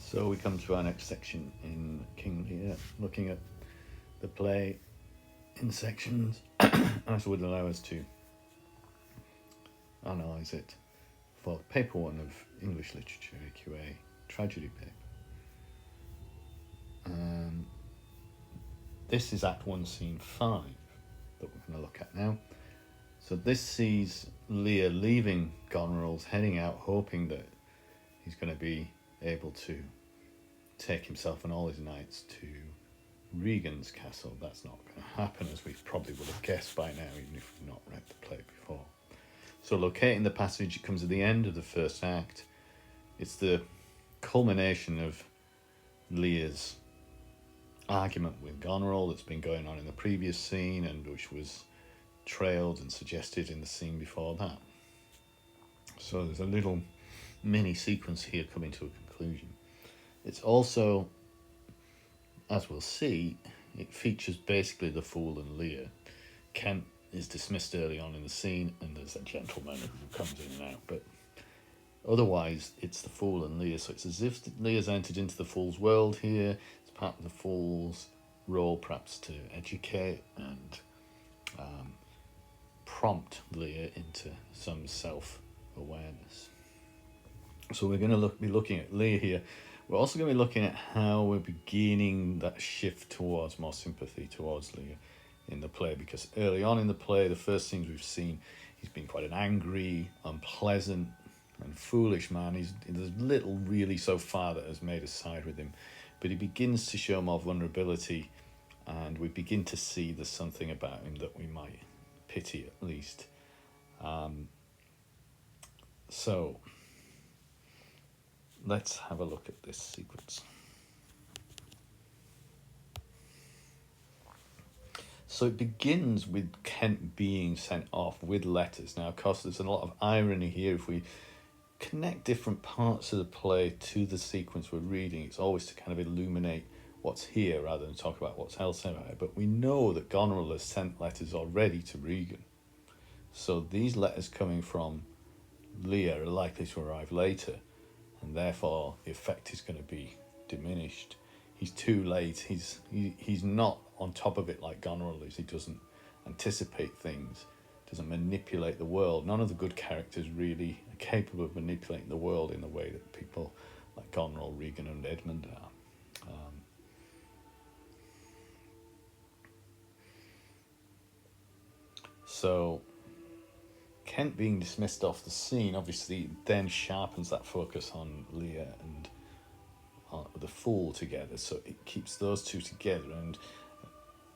So we come to our next section in King Lear, looking at the play in sections, as would allow us to analyse it for paper 1 of English Literature, AQA Tragedy paper. This is Act 1, Scene 5 that we're going to look at now. So this sees Lear leaving Goneril's, heading out, hoping that he's going to be able to take himself and all his knights to Regan's castle. That's not going to happen, as we probably would have guessed by now, even if we've not read the play before. So locating the passage, it comes at the end of the first act. It's the culmination of Lear's argument with Goneril that's been going on in the previous scene, and which was trailed and suggested in the scene before that. So there's a little mini sequence here coming to a conclusion. It's also, as we'll see, it features basically the Fool and Lear. Kent is dismissed early on in the scene, and there's a gentleman who comes in and out, but otherwise it's the Fool and Lear. So it's as if Lear's entered into the Fool's world here. It's part of the Fool's role perhaps to educate and prompt Lear into some self-awareness. So we're going to be looking at Lear here. We're also going to be looking at how we're beginning that shift towards more sympathy towards Lear in the play, because early on in the play, the first scenes we've seen, he's been quite an angry, unpleasant and foolish man. There's little really so far that has made us side with him, but he begins to show more vulnerability, and we begin to see there's something about him that we might pity at least. So let's have a look at this sequence. So it begins with Kent being sent off with letters. Now, of course, there's a lot of irony here. If we connect different parts of the play to the sequence we're reading, it's always to kind of illuminate what's here rather than talk about what's else out there. But we know that Goneril has sent letters already to Regan. So these letters coming from Lear are likely to arrive later, and therefore the effect is going to be diminished. He's too late. He's not on top of it like Goneril is. He doesn't anticipate things, doesn't manipulate the world. None of the good characters really are capable of manipulating the world in the way that people like Goneril, Regan and Edmund are. So Kent being dismissed off the scene obviously then sharpens that focus on Lear and the Fool together, so it keeps those two together and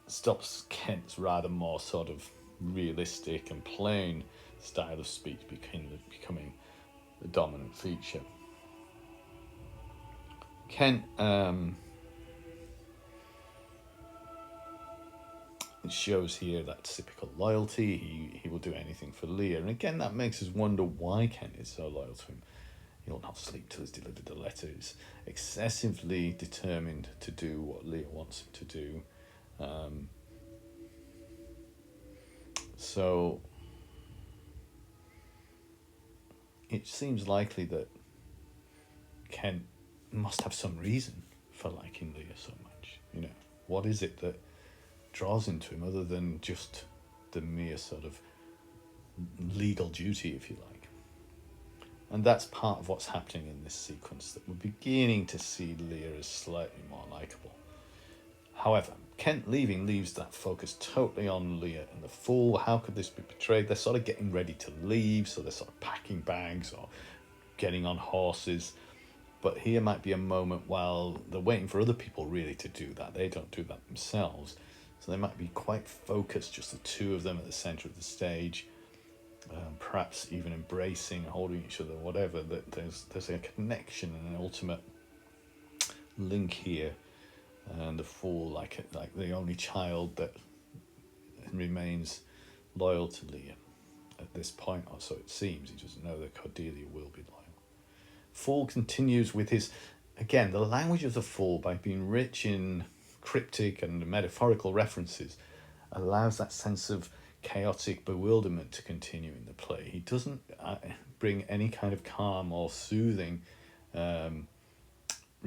stops Kent's rather more sort of realistic and plain style of speech becoming the dominant feature. Kent it shows here that typical loyalty. He will do anything for Lear, and again that makes us wonder why Kent is so loyal to him. He'll not sleep till he's delivered the letter. He's excessively determined to do what Lear wants him to do. So it seems likely that Kent must have some reason for liking Lear so much. You know, what is it that draws him to him other than just the mere sort of legal duty, if you like? And that's part of what's happening in this sequence, that we're beginning to see Lear as slightly more likeable. However, Kent leaving leaves that focus totally on Lear and the Fool. How could this be portrayed? They're sort of getting ready to leave, so they're sort of packing bags or getting on horses. But here might be a moment while they're waiting for other people really to do that. They don't do that themselves. So they might be quite focused, just the two of them at the centre of the stage. Perhaps even embracing, holding each other, whatever. That there's a connection and an ultimate link here, and the Fool like the only child that remains loyal to Lear at this point, or so it seems. He doesn't know that Cordelia will be loyal. Fool continues with his, again, the language of the Fool, by being rich in cryptic and metaphorical references, allows that sense of chaotic bewilderment to continue in the play. He doesn't bring any kind of calm or soothing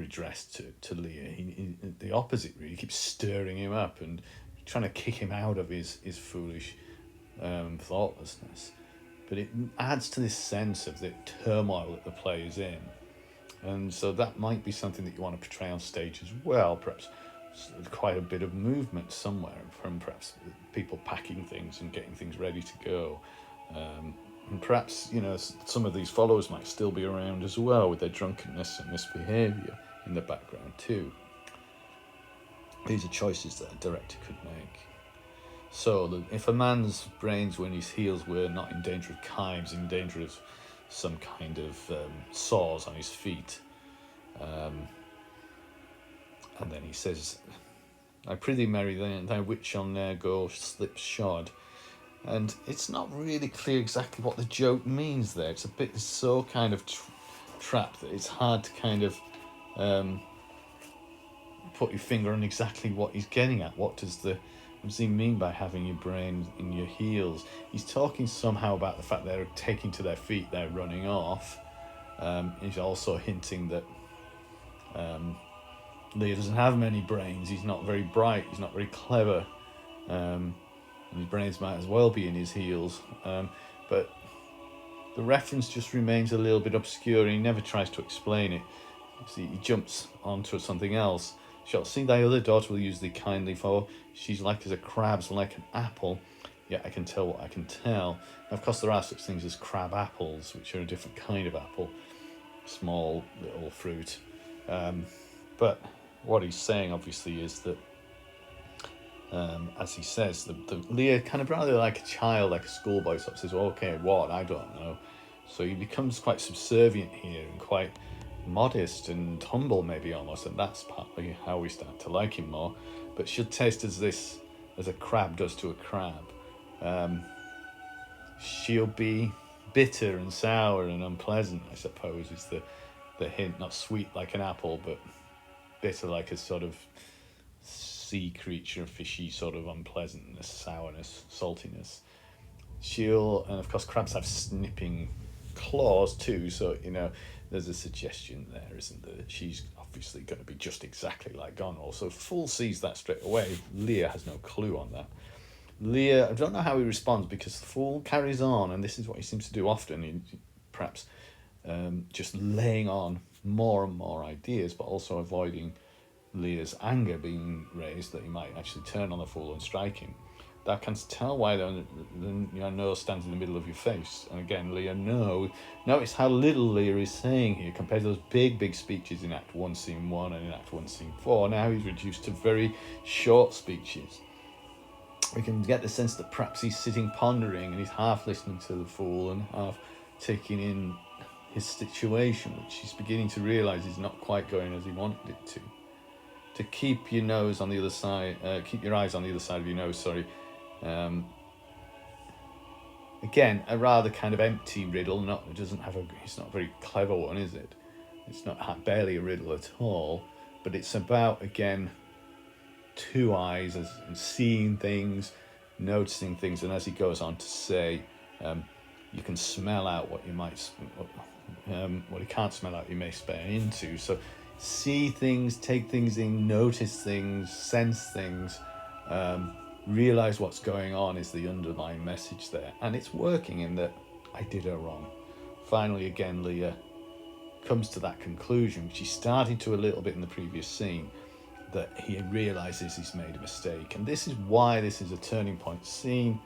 redress to Lear. The opposite, really. He keeps stirring him up and trying to kick him out of his foolish thoughtlessness. But it adds to this sense of the turmoil that the play is in. And so that might be something that you want to portray on stage as well, perhaps quite a bit of movement somewhere from perhaps people packing things and getting things ready to go. And perhaps, some of these followers might still be around as well with their drunkenness and misbehaviour in the background too. These are choices that a director could make. So if a man's brains when his heels were not in danger of chives, in danger of some kind of sores on his feet, and then he says, I prithee, Mary, thy wit shall ne'er go slipshod. And it's not really clear exactly what the joke means there. It's so kind of trapped that it's hard to kind of put your finger on exactly what he's getting at. What does he mean by having your brain in your heels? He's talking somehow about the fact they're taking to their feet, they're running off. He's also hinting that Lear doesn't have many brains. He's not very bright. He's not very clever. And his brains might as well be in his heels. But the reference just remains a little bit obscure, and he never tries to explain it. See, he jumps onto something else. Shalt see thy other daughter will use thee kindly, for she's like as a crab's like an apple. Yet I can tell what I can tell. Now, of course, there are such things as crab apples, which are a different kind of apple, small little fruit. But what he's saying, obviously, is that, as he says, the Lear kind of rather like a child, like a schoolboy, sort of says, well, okay, what? I don't know. So he becomes quite subservient here and quite modest and humble, maybe almost, and that's partly how we start to like him more. But she'll taste as a crab does to a crab. She'll be bitter and sour and unpleasant, I suppose, is the hint. Not sweet like an apple, but bitter like a sort of sea creature, fishy sort of unpleasantness, sourness, saltiness. And of course crabs have snipping claws too, so there's a suggestion there, isn't there, that she's obviously going to be just exactly like Goneril. So Fool sees that straight away. Lear has no clue on that. Lear, I don't know how he responds, because the Fool carries on, and this is what he seems to do often, perhaps just laying on more and more ideas, but also avoiding Lear's anger being raised, that he might actually turn on the Fool and strike him. Thou canst tell why your nose stands in the middle of your face. And again, Lear, no. Notice how little Lear is saying here compared to those big speeches in Act 1, Scene 1 and in Act 1, Scene 4. Now he's reduced to very short speeches. We can get the sense that perhaps he's sitting pondering and he's half listening to the Fool and half taking in his situation, which he's beginning to realise is not quite going as he wanted it to. To keep your nose on the other side, keep your eyes on the other side of your nose, sorry. Again, a rather kind of empty riddle. It's not a very clever one, is it? It's not barely a riddle at all. But it's about, again, two eyes and seeing things, noticing things, and as he goes on to say, you can smell out what you might, what you can't smell out, you may spare into. So see things, take things in, notice things, sense things. Realise what's going on is the underlying message there, and it's working in that I did her wrong. Finally, again, Lear comes to that conclusion, which he started to a little bit in the previous scene, that he realises he's made a mistake. And this is why this is a turning point scene,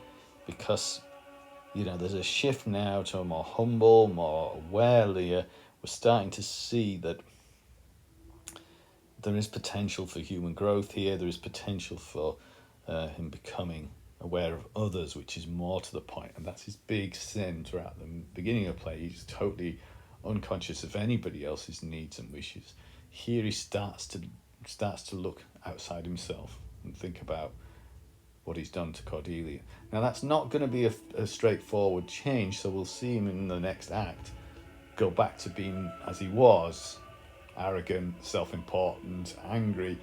because there's a shift now to a more humble, more aware Lear. We're starting to see that there is potential for human growth here. There is potential for him becoming aware of others, which is more to the point, and that's his big sin throughout the beginning of the play. He's totally unconscious of anybody else's needs and wishes. Here he starts to look outside himself and think about what he's done to Cordelia. Now that's not going to be a straightforward change, so we'll see him in the next act go back to being as he was, arrogant, self-important, angry.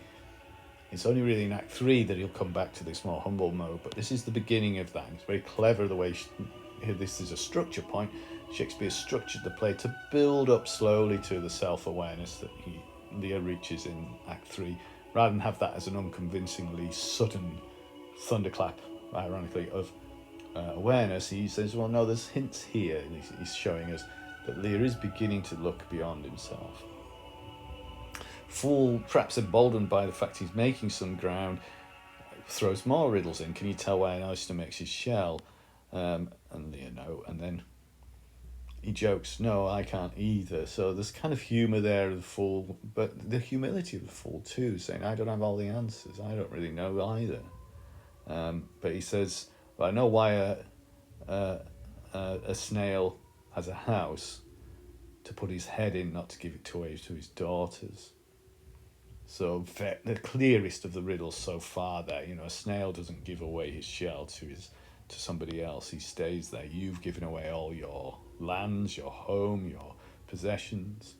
It's only really in Act 3 that he'll come back to this more humble mode, but this is the beginning of that. It's very clever the way this is a structure point. Shakespeare structured the play to build up slowly to the self-awareness that Lear reaches in Act 3, rather than have that as an unconvincingly sudden thunderclap, ironically, of awareness, he says, well, no, there's hints here. And he's showing us that Lear is beginning to look beyond himself. Fool, perhaps emboldened by the fact he's making some ground, throws more riddles in. Can you tell why an oyster makes his shell? And Lear, no. And then he jokes, no, I can't either. So there's kind of humour there of the fool, but the humility of the fool too, saying, I don't have all the answers. I don't really know either. But he says, well, I know why a snail has a house, to put his head in, not to give it away to his daughters. So the clearest of the riddles so far there, a snail doesn't give away his shell to somebody else. He stays there. You've given away all your lands, your home, your possessions.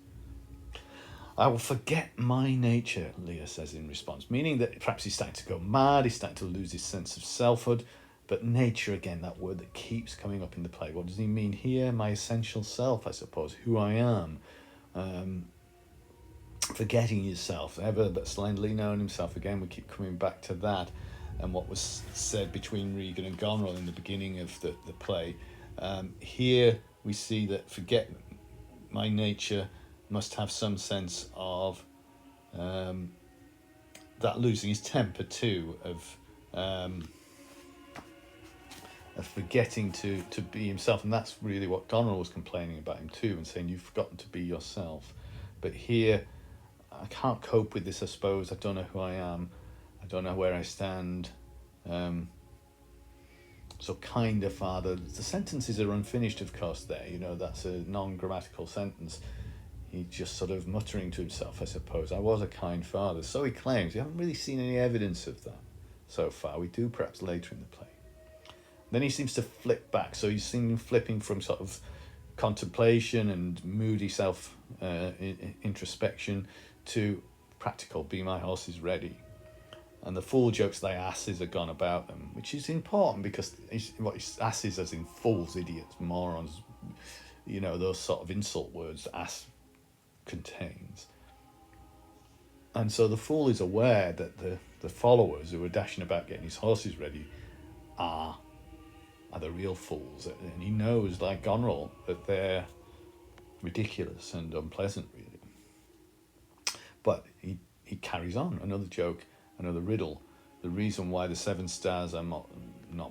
I will forget my nature, Lear says in response, meaning that perhaps he's starting to go mad, he's starting to lose his sense of selfhood. But nature, again, that word that keeps coming up in the play. What does he mean here? My essential self, I suppose, who I am. Forgetting yourself, ever but slightly knowing himself. Again, we keep coming back to that and what was said between Regan and Goneril in the beginning of the play. Here we see that forget my nature must have some sense of that losing his temper too, of forgetting to be himself. And that's really what Goneril was complaining about him too, and saying, you've forgotten to be yourself. But here, I can't cope with this, I suppose. I don't know who I am. I don't know where I stand. So kind of father. The sentences are unfinished, of course, there. That's a non-grammatical sentence. He's just sort of muttering to himself, I suppose. I was a kind father. So he claims. We haven't really seen any evidence of that so far. We do perhaps later in the play. Then he seems to flip back. So he's seen him flipping from sort of contemplation and moody self introspection to practical, be my horses ready. And the fool jokes thy asses are gone about them, which is important because asses as in fools, idiots, morons, those sort of insult words that ass contains. And so the fool is aware that the followers who are dashing about getting his horses ready are the real fools, and he knows, like Goneril, that they're ridiculous and unpleasant, really. But he carries on. Another joke, another riddle. The reason why the 7 stars are not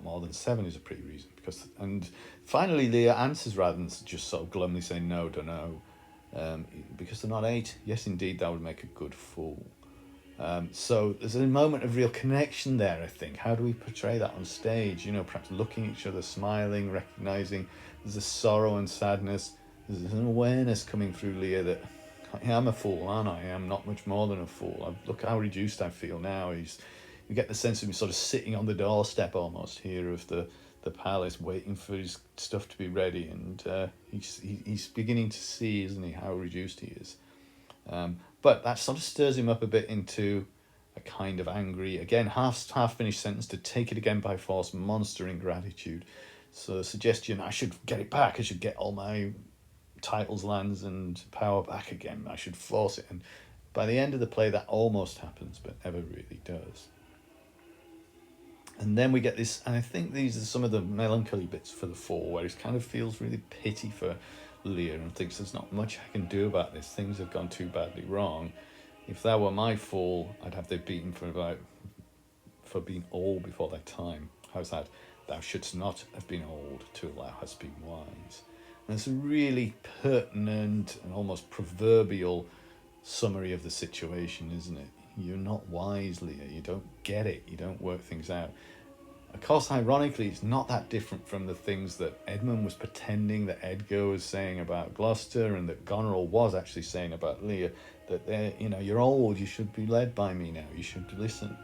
more than 7 is a pretty reason. And finally, Lear answers rather than just sort of glumly saying, no, don't know. Because they're not 8. Yes, indeed, that would make a good fool. So there's a moment of real connection there, I think. How do we portray that on stage? Perhaps looking at each other, smiling, recognising there's a sorrow and sadness. There's an awareness coming through Lear that I am a fool, aren't I? I am not much more than a fool. Look how reduced I feel now. You get the sense of him sort of sitting on the doorstep almost here of the palace, waiting for his stuff to be ready. And he's beginning to see, isn't he, how reduced he is. But that sort of stirs him up a bit into a kind of angry, again, half-finished sentence, to take it again by force, monster ingratitude. So the suggestion, I should get it back, I should get all my titles, lands, and power back again, I should force it. And by the end of the play, that almost happens, but never really does. And then we get this, and I think these are some of the melancholy bits for the fool, where he kind of feels really pity for Lear and thinks there's not much I can do about this. Things have gone too badly wrong. If that were my fool, I'd have thee beaten for being old before thy time. How's that? Thou shouldst not have been old till thou hast been wise. And it's a really pertinent and almost proverbial summary of the situation, isn't it? You're not wise, Lear. You don't get it. You don't work things out. Of course, ironically, it's not that different from the things that Edmund was pretending that Edgar was saying about Gloucester, and that Goneril was actually saying about Lear, that you're old, you should be led by me now, you should listen.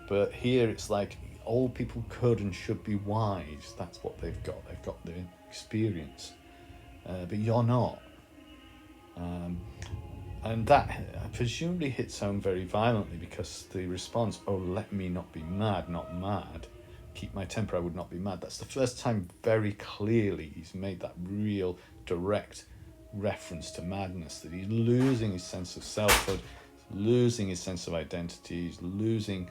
But here it's like old people could and should be wise. That's what they've got. They've got the experience. But you're not. And that presumably hits home very violently, because the response, oh, let me not be mad, not mad. Keep my temper, I would not be mad. That's the first time very clearly he's made that real direct reference to madness, that he's losing his sense of selfhood, losing his sense of identity, he's losing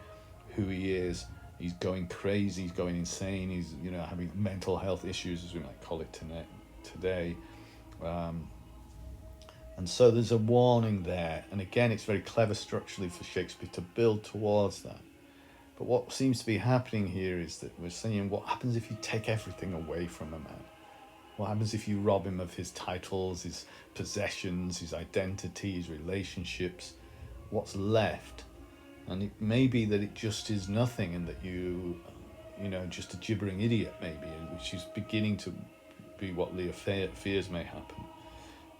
who he is, he's going crazy, he's going insane, he's, you know, having mental health issues, as we might call it today. And so there's a warning there, and again, it's very clever structurally for Shakespeare to build towards that. But what seems to be happening here is that we're saying, what happens if you take everything away from a man? What happens if you rob him of his titles, his possessions, his identity, his relationships? What's left? And it may be that it just is nothing, and that you know, just a gibbering idiot maybe, which is beginning to be what Lear fears may happen.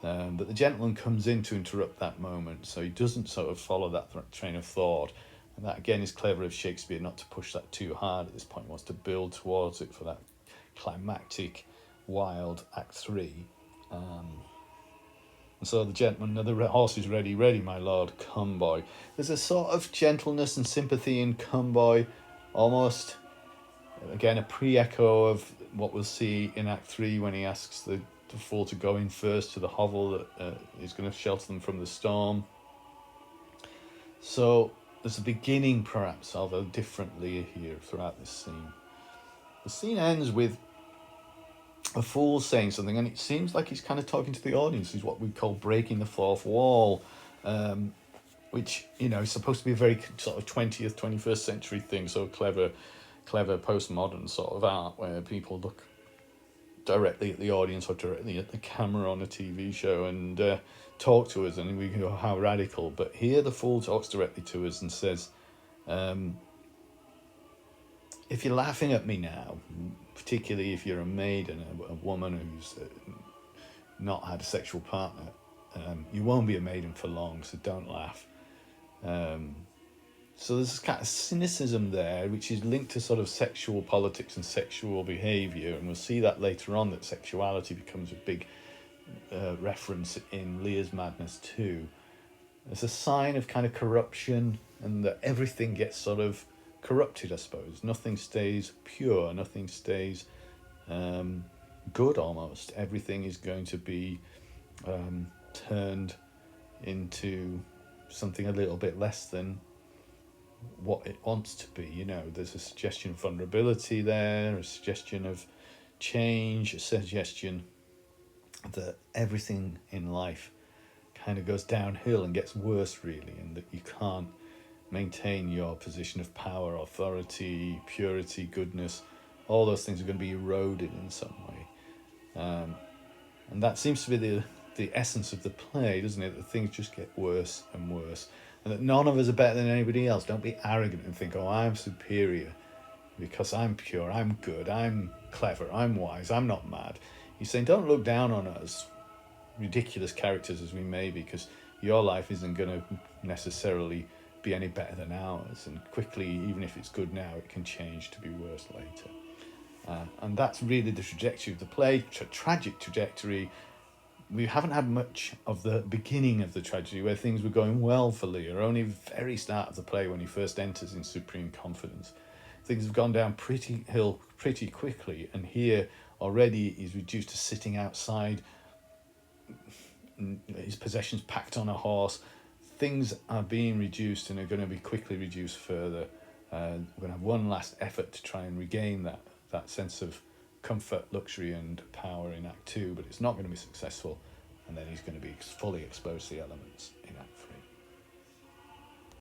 But the gentleman comes in to interrupt that moment, so he doesn't sort of follow that train of thought. And that again is clever of Shakespeare, not to push that too hard at this point. He wants to build towards it for that climactic, wild Act 3. And so the gentleman, the horse is ready, ready, my lord, come boy. There's a sort of gentleness and sympathy in come boy, almost, again, a pre-echo of what we'll see in Act 3 when he asks the fool to go in first to the hovel that is going to shelter them from the storm. So there's a beginning, perhaps, of a different Lear here throughout this scene. The scene ends with a fool saying something, and it seems like he's kind of talking to the audience. He's what we call breaking the fourth wall, which, you know, is supposed to be a very sort of 20th, 21st century thing, so clever postmodern sort of art where people look directly at the audience or directly at the camera on a TV show and talk to us, and we go, how radical. But here the fool talks directly to us and says, if you're laughing at me now, particularly if you're a maid and a woman who's not had a sexual partner, you won't be a maiden for long, so don't laugh. So there's this kind of cynicism there, which is linked to sort of sexual politics and sexual behaviour, and we'll see that later on, that sexuality becomes a big reference in Lear's Madness too. There's a sign of kind of corruption, and that everything gets sort of corrupted, I suppose. Nothing stays pure, nothing stays good almost. Everything is going to be turned into something a little bit less than what it wants to be. You know, there's a suggestion of vulnerability there, a suggestion of change, a suggestion that everything in life kind of goes downhill and gets worse, really, and that you can't maintain your position of power, authority, purity, goodness. All those things are going to be eroded in some way, and that seems to be the essence of the play, doesn't it? That things just get worse and worse, and that none of us are better than anybody else. Don't be arrogant and think, oh, I'm superior because I'm pure, I'm good, I'm clever, I'm wise, I'm not mad. He's saying, don't look down on us, ridiculous characters as we may be, because your life isn't going to necessarily be any better than ours, and quickly, even if it's good now, it can change to be worse later. And that's really the trajectory of the play, tragic trajectory. We haven't had much of the beginning of the tragedy where things were going well for Lear. Only very start of the play, when he first enters in supreme confidence, things have gone down pretty quickly, and here already he's reduced to sitting outside, his possessions packed on a horse. Things are being reduced and are going to be quickly reduced further. We're going to have one last effort to try and regain that sense of comfort, luxury and power in Act 2, but it's not going to be successful, and then he's going to be fully exposed to the elements in Act